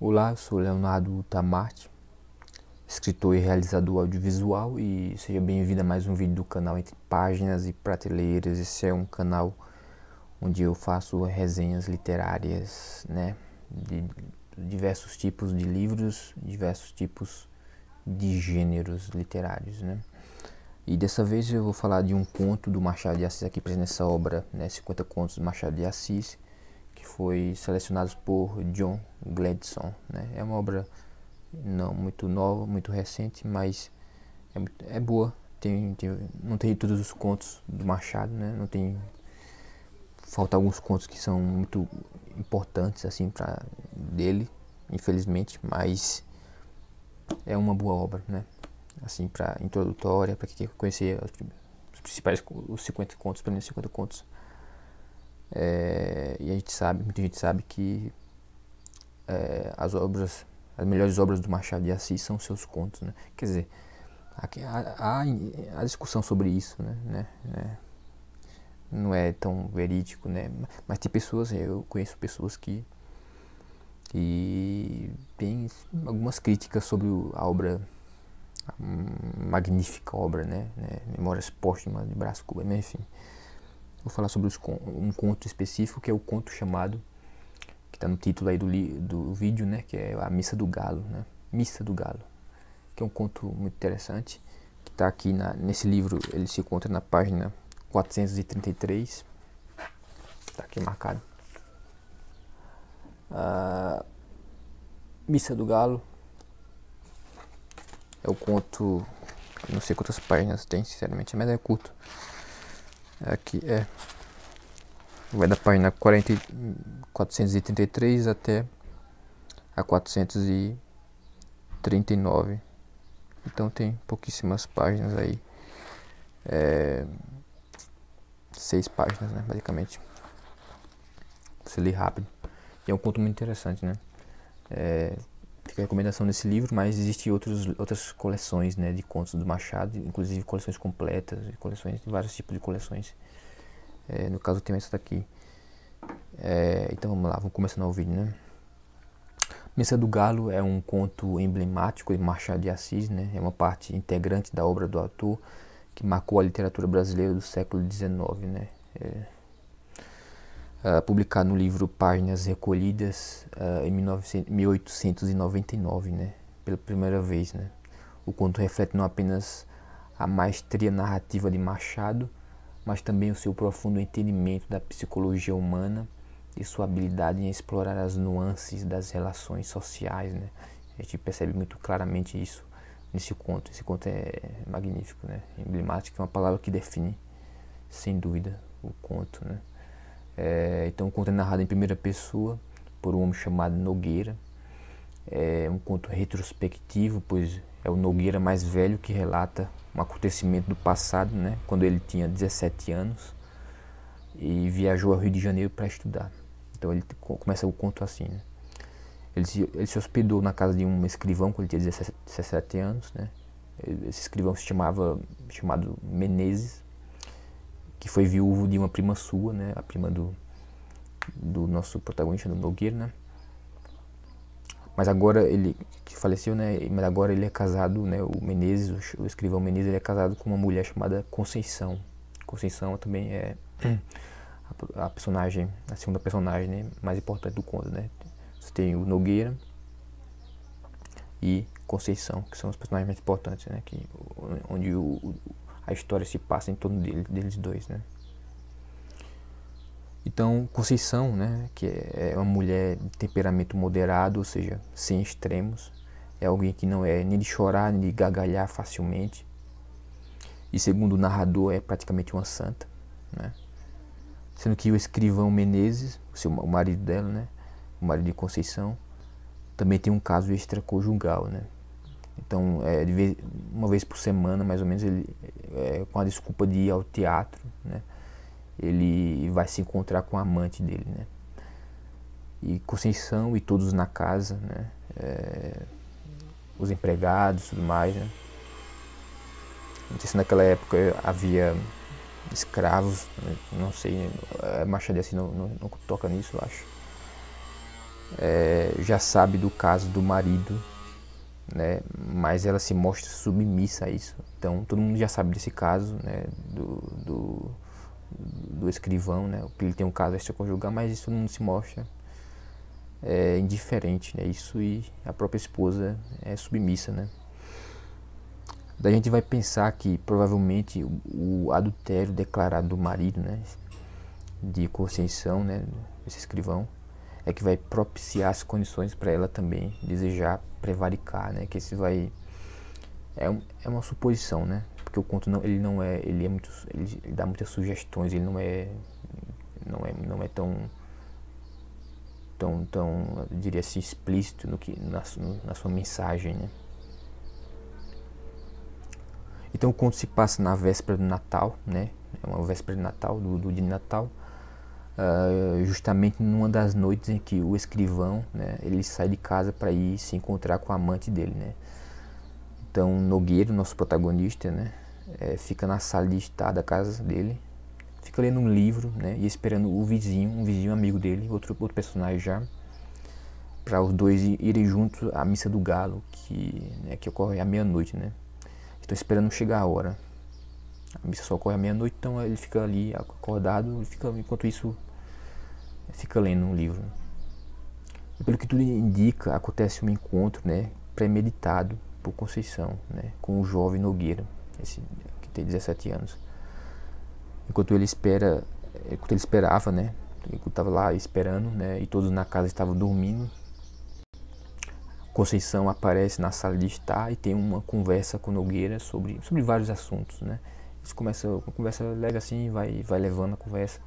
Olá, eu sou Leonardo Tamarte, escritor e realizador audiovisual, e seja bem-vindo a mais um vídeo do canal Entre Páginas e Prateleiras. Esse é um canal onde eu faço resenhas literárias, de diversos tipos de livros, diversos tipos de gêneros literários, E dessa vez eu vou falar de um conto do Machado de Assis aqui presente nessa obra, 50 contos do Machado de Assis, que foi selecionado por John Gladson, É uma obra não muito nova, muito recente, mas é boa. Não tem todos os contos do Machado, Não tem, falta alguns contos que são muito importantes assim para dele, infelizmente, mas é uma boa obra, Assim, para introdutória, para quem quer conhecer os principais, os 50 contos, pelo menos 50 contos. E a gente sabe, muita gente sabe que as melhores obras do Machado de Assis são seus contos, Quer dizer, há discussão sobre isso, Não é tão verídico, Mas tem pessoas, eu conheço pessoas que têm algumas críticas sobre a obra, a magnífica obra, Memórias Póstumas de Brás Cubas, enfim. Vou falar sobre um conto específico, que é o conto chamado, que está no título aí do vídeo, que é a Missa do Galo, Missa do Galo, que é um conto muito interessante, que está aqui nesse livro. Ele se encontra na página 433, está aqui marcado. Missa do Galo é o conto, não sei quantas páginas tem, sinceramente, mas é curto. Aqui vai da página 433 até a 439. Então tem pouquíssimas páginas aí. 6 páginas, basicamente. Você lê rápido. E é um conto muito interessante, Fica a recomendação desse livro, mas existem outras coleções, de contos do Machado, inclusive coleções completas, coleções de vários tipos de coleções. No caso tem essa daqui. Então vamos lá, vamos começar o vídeo, Missa do Galo é um conto emblemático de Machado de Assis, É uma parte integrante da obra do autor, que marcou a literatura brasileira do século XIX, publicado no livro Páginas Recolhidas, em 1899, pela primeira vez, O conto reflete não apenas a maestria narrativa de Machado, mas também o seu profundo entendimento da psicologia humana e sua habilidade em explorar as nuances das relações sociais, A gente percebe muito claramente isso nesse conto. Esse conto é magnífico, Emblemático, é uma palavra que define, sem dúvida, o conto, Então o conto é narrado em primeira pessoa por um homem chamado Nogueira. É um conto retrospectivo, pois é o Nogueira mais velho que relata um acontecimento do passado, quando ele tinha 17 anos e viajou ao Rio de Janeiro para estudar. Então ele começa o conto assim, Ele se hospedou na casa de um escrivão quando ele tinha 17 anos, Esse escrivão chamado Menezes, que foi viúvo de uma prima sua, A prima do nosso protagonista, do Nogueira, Mas agora ele, que faleceu, Mas agora ele é casado, O Menezes, o escrivão Menezes, ele é casado com uma mulher chamada Conceição. Conceição também é a personagem, a segunda personagem, mais importante do conto, Você tem o Nogueira e Conceição, que são os personagens mais importantes, onde a história se passa em torno deles dois, Então Conceição, que é uma mulher de temperamento moderado, ou seja, sem extremos, é alguém que não é nem de chorar nem de gargalhar facilmente, e segundo o narrador é praticamente uma santa, Sendo que o escrivão Menezes, o marido dela, o marido de Conceição, também tem um caso extraconjugal, Então, uma vez por semana, mais ou menos, ele, com a desculpa de ir ao teatro, ele vai se encontrar com a amante dele, E Conceição e todos na casa, os empregados e tudo mais, Não sei se naquela época havia escravos, não sei, Machado de Assis não toca nisso, eu acho. já sabe do caso do marido, né, mas ela se mostra submissa a isso. Então todo mundo já sabe desse caso, né, do escrivão, né, que ele tem um caso extraconjugal, mas isso todo mundo se mostra indiferente, né, isso, e a própria esposa é submissa, né. Daí a gente vai pensar que provavelmente o adultério declarado do marido, né, de Conceição, né, esse escrivão, é que vai propiciar as condições para ela também desejar prevaricar, né, que esse vai é uma suposição, né, porque o conto não, ele não é, ele dá muitas sugestões, ele não é tão eu diria assim, explícito na sua mensagem, né. Então o conto se passa na véspera do Natal, né, é uma véspera de Natal, do dia de Natal, justamente numa das noites em que o escrivão, né, ele sai de casa para ir se encontrar com a amante dele, né. Então Nogueira, nosso protagonista, né, fica na sala de estar da casa dele, fica lendo um livro, né, e esperando um vizinho amigo dele, outro personagem já, para os dois irem juntos à missa do galo, que ocorre à meia-noite, né. Estão esperando chegar a hora. A missa só ocorre à meia-noite, então ele fica ali acordado, enquanto isso fica lendo um livro. E pelo que tudo indica, acontece um encontro, né, premeditado por Conceição, né, com o jovem Nogueira, esse que tem 17 anos. Enquanto ele esperava, né, enquanto estava lá esperando, né, e todos na casa estavam dormindo, Conceição aparece na sala de estar e tem uma conversa com Nogueira sobre vários assuntos, né. Eles começam uma conversa leve assim, vai levando a conversa.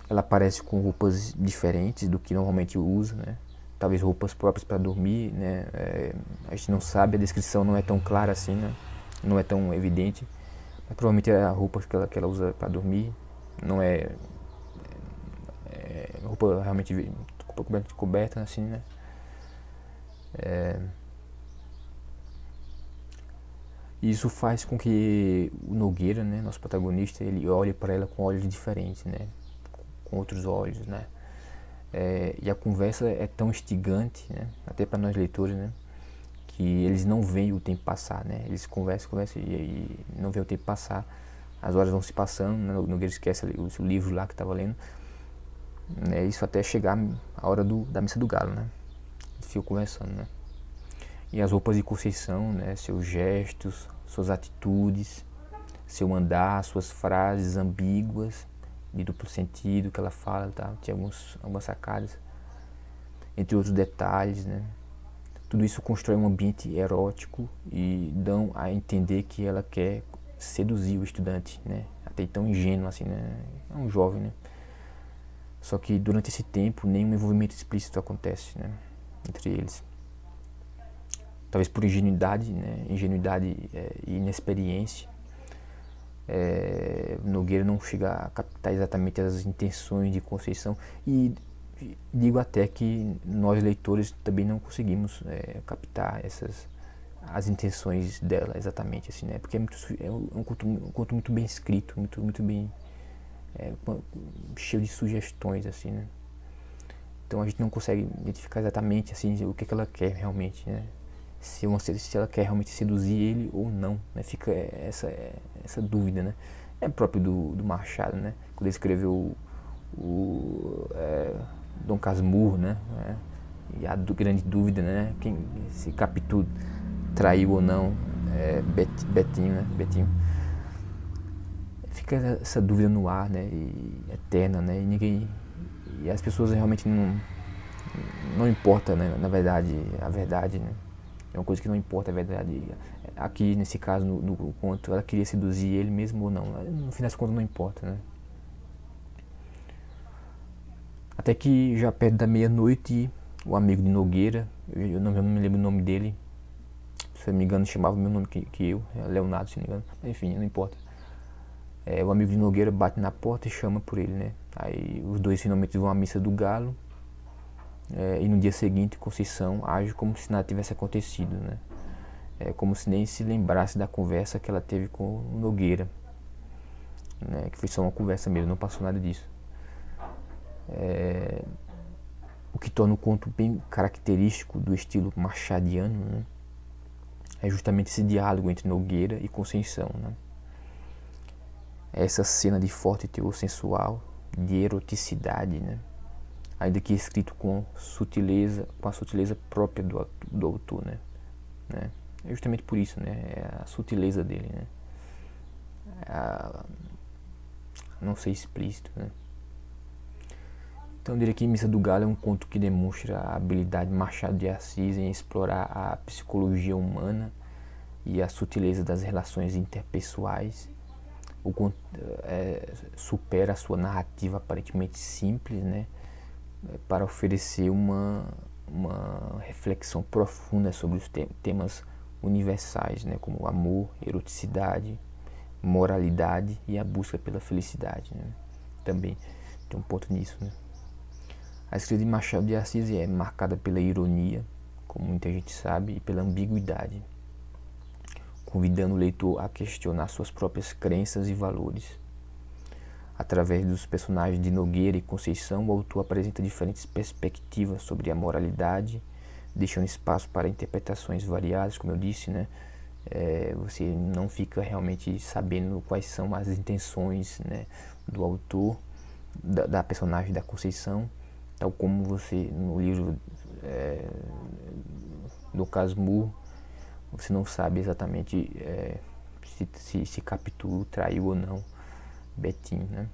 Ela aparece com roupas diferentes do que normalmente usa, né? Talvez roupas próprias para dormir, né? A gente não sabe, a descrição não é tão clara assim, né? Não é tão evidente, mas provavelmente é a roupa que ela usa para dormir, não é roupa realmente coberta assim, né? Isso faz com que o Nogueira, né, nosso protagonista, ele olhe para ela com olhos diferentes, né? Com outros olhos, né? E a conversa é tão instigante, né, até para nós leitores, né, que eles não veem o tempo passar, né, eles conversam e não veem o tempo passar, as horas vão se passando, né, Nogueira esquece o livro lá que estava lendo, né, isso até chegar a hora da missa do galo, né, eles ficam conversando, né, e as roupas de Conceição, né, seus gestos, suas atitudes, seu andar, suas frases ambíguas, de duplo sentido que ela fala, tá? Tinha algumas sacadas, entre outros detalhes, né? Tudo isso constrói um ambiente erótico e dão a entender que ela quer seduzir o estudante, né? Até tão ingênuo assim, né? É um jovem, né? Só que durante esse tempo nenhum envolvimento explícito acontece, né, entre eles. Talvez por ingenuidade, né? Ingenuidade e inexperiência. Nogueira não chega a captar exatamente as intenções de Conceição, e digo até que nós leitores também não conseguimos captar as intenções dela exatamente assim, né? Porque é um conto muito bem escrito, muito bem cheio de sugestões assim, né? Então a gente não consegue identificar exatamente assim o que ela quer realmente, né? Se ela quer realmente seduzir ele ou não, né? Fica essa dúvida, né? É próprio do Machado, né? Quando ele escreveu Dom Casmurro, né? E a grande dúvida, né? Se Capitu traiu ou não Betinho, né? Betinho. Fica essa dúvida no ar, né? E eterna, né? E as pessoas realmente não importa, né? Na verdade, a verdade, né? É uma coisa que não importa, a verdade. Aqui, nesse caso, no conto, ela queria seduzir ele mesmo ou não. No fim das contas, não importa, né? Até que, já perto da meia-noite, o amigo de Nogueira, eu não me lembro o nome dele, se eu não me engano, chamava o mesmo nome que eu, Leonardo, se não me engano. Enfim, não importa. O amigo de Nogueira bate na porta e chama por ele, né? Aí os dois finalmente vão à missa do galo. E no dia seguinte Conceição age como se nada tivesse acontecido, né? Como se nem se lembrasse da conversa que ela teve com o Nogueira, né? Que foi só uma conversa mesmo, não passou nada disso. O que torna o conto bem característico do estilo machadiano, né, é justamente esse diálogo entre Nogueira e Conceição, né? Essa cena de forte teor sensual, de eroticidade, né? Ainda que escrito com a sutileza própria do autor, né? É justamente por isso, né? É a sutileza dele, né? Não ser explícito, né? Então eu diria que Missa do Galo é um conto que demonstra a habilidade de Machado de Assis em explorar a psicologia humana e a sutileza das relações interpessoais. O conto supera a sua narrativa aparentemente simples, né, para oferecer uma reflexão profunda sobre os temas universais, né, como amor, eroticidade, moralidade e a busca pela felicidade, né? Também tem um ponto nisso, né? A escrita de Machado de Assis é marcada pela ironia, como muita gente sabe, e pela ambiguidade, convidando o leitor a questionar suas próprias crenças e valores. Através dos personagens de Nogueira e Conceição, o autor apresenta diferentes perspectivas sobre a moralidade, deixando espaço para interpretações variadas, como eu disse, né? Você não fica realmente sabendo quais são as intenções, né, do autor, da personagem da Conceição, tal como você no livro do Casmurro, você não sabe exatamente se Capitu traiu ou não Betim, né?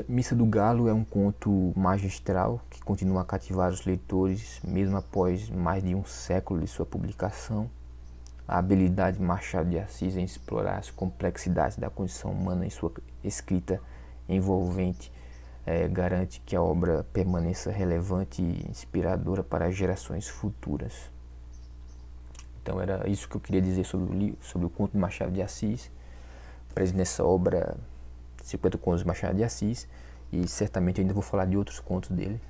Missa do Galo é um conto magistral que continua a cativar os leitores mesmo após mais de um século de sua publicação. A habilidade de Machado de Assis em explorar as complexidades da condição humana em sua escrita envolvente garante que a obra permaneça relevante e inspiradora para gerações futuras. Então era isso que eu queria dizer sobre o conto de Machado de Assis, presente nessa obra 50 Contos de Machado de Assis, e certamente eu ainda vou falar de outros contos dele.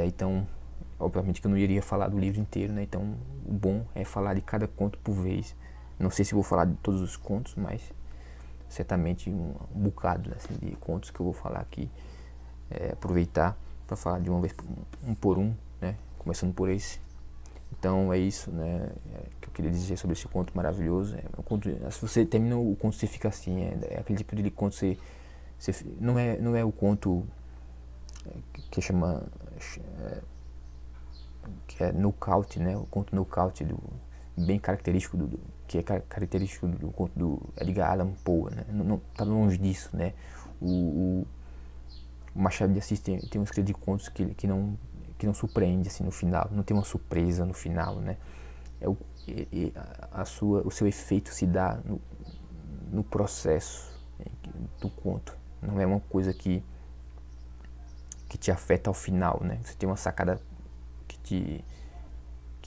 Então, obviamente que eu não iria falar do livro inteiro, né? Então, o bom é falar de cada conto por vez. Não sei se vou falar de todos os contos, mas certamente um bocado, né, assim, de contos que eu vou falar aqui. Aproveitar para falar de uma vez, um por um, né? Começando por esse. Então é isso, né, que eu queria dizer sobre esse conto maravilhoso. Um conto, se você termina o conto, você fica assim, é aquele tipo de conto, não é o conto que chama que é nocaute, né? O conto nocaute bem característico que é característico do conto do Edgar Allan Poe, né? Não tá longe disso, né? O Machado de Assis tem uma escrita de contos que não surpreende assim no final, não tem uma surpresa no final, né? O seu efeito se dá no processo do conto, não é uma coisa que te afeta ao final, né? Você tem uma sacada que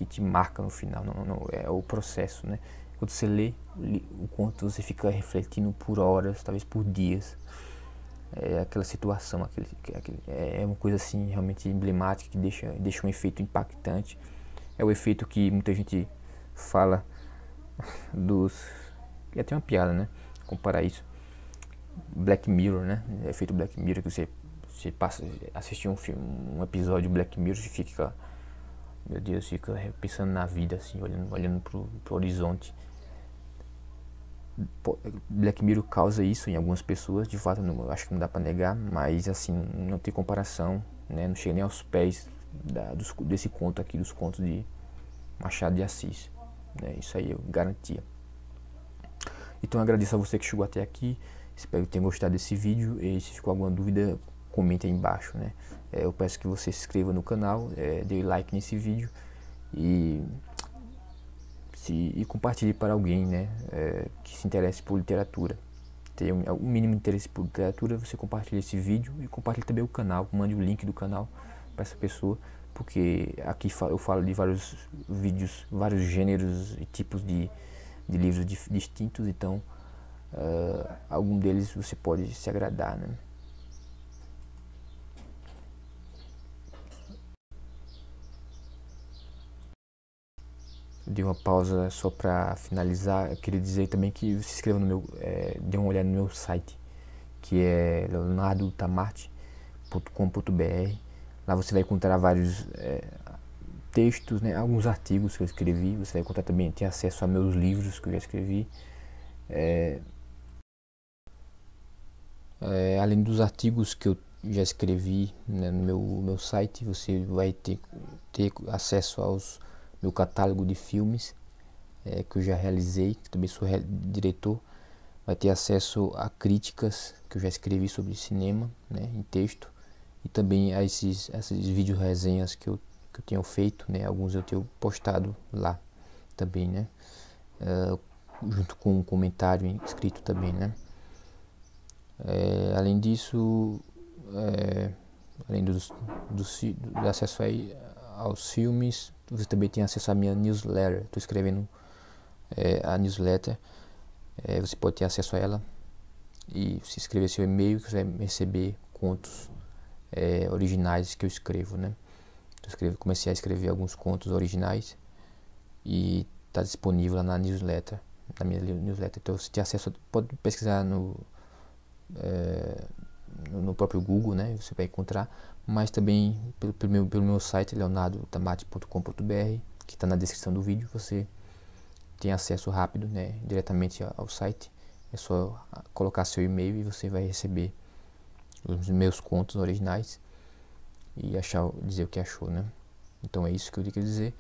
te marca no final, não é o processo, né? Quando você lê o conto, você fica refletindo por horas, talvez por dias, aquela situação, é uma coisa assim realmente emblemática que deixa um efeito impactante. É o efeito que muita gente fala é até uma piada, né? Comparar isso Black Mirror, né? É efeito Black Mirror, que você passa a assistir um episódio de Black Mirror e fica, meu Deus, fica pensando na vida, assim, olhando pro horizonte. Black Mirror causa isso em algumas pessoas, de fato, acho que não dá pra negar, mas assim, não tem comparação, né? Não chega nem aos pés desse conto aqui, dos contos de Machado de Assis, né? Isso aí eu garantia. Então eu agradeço a você que chegou até aqui, espero que tenha gostado desse vídeo, e se ficou alguma dúvida, comente aí embaixo, né? Eu peço que você se inscreva no canal, dê like nesse vídeo e compartilhe para alguém, né, que se interesse por literatura. Tem um mínimo interesse por literatura, você compartilha esse vídeo e compartilhe também o canal, mande o link do canal para essa pessoa, porque aqui eu falo de vários vídeos, vários gêneros e tipos de livros distintos, então algum deles você pode se agradar, né? Dei uma pausa só para finalizar. Eu queria dizer também que se inscreva no meu, dê uma olhada no meu site, que é leonardotamarte.com.br. Lá você vai encontrar vários textos, né, alguns artigos que eu escrevi. Você vai encontrar também, ter acesso a meus livros que eu já escrevi. Além dos artigos que eu já escrevi, né, no meu site, você vai ter acesso aos meu catálogo de filmes que eu já realizei, que também sou diretor. Vai ter acesso a críticas que eu já escrevi sobre cinema, né, em texto, e também a esses vídeos resenhas que eu tenho feito, né, alguns eu tenho postado lá também, né, junto com um comentário escrito também, né. Além disso, além do acesso aí aos filmes, você também tem acesso à minha newsletter. Estou escrevendo a newsletter, você pode ter acesso a ela e se inscrever seu e-mail, que você vai receber contos originais que eu escrevo, né? Comecei a escrever alguns contos originais e está disponível lá na newsletter, na minha newsletter. Então você tem acesso, pode pesquisar no próprio Google, né? Você vai encontrar, mas também pelo meu site leonardotamarte.com.br, que está na descrição do vídeo. Você tem acesso rápido, né, diretamente ao site. É só colocar seu e-mail e você vai receber os meus contos originais e dizer o que achou, né? Então é isso que eu queria dizer.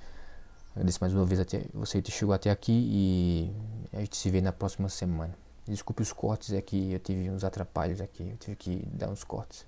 Agradeço mais uma vez você que chegou até aqui e a gente se vê na próxima semana. Desculpe os cortes, é que eu tive uns atrapalhos aqui, eu tive que dar uns cortes.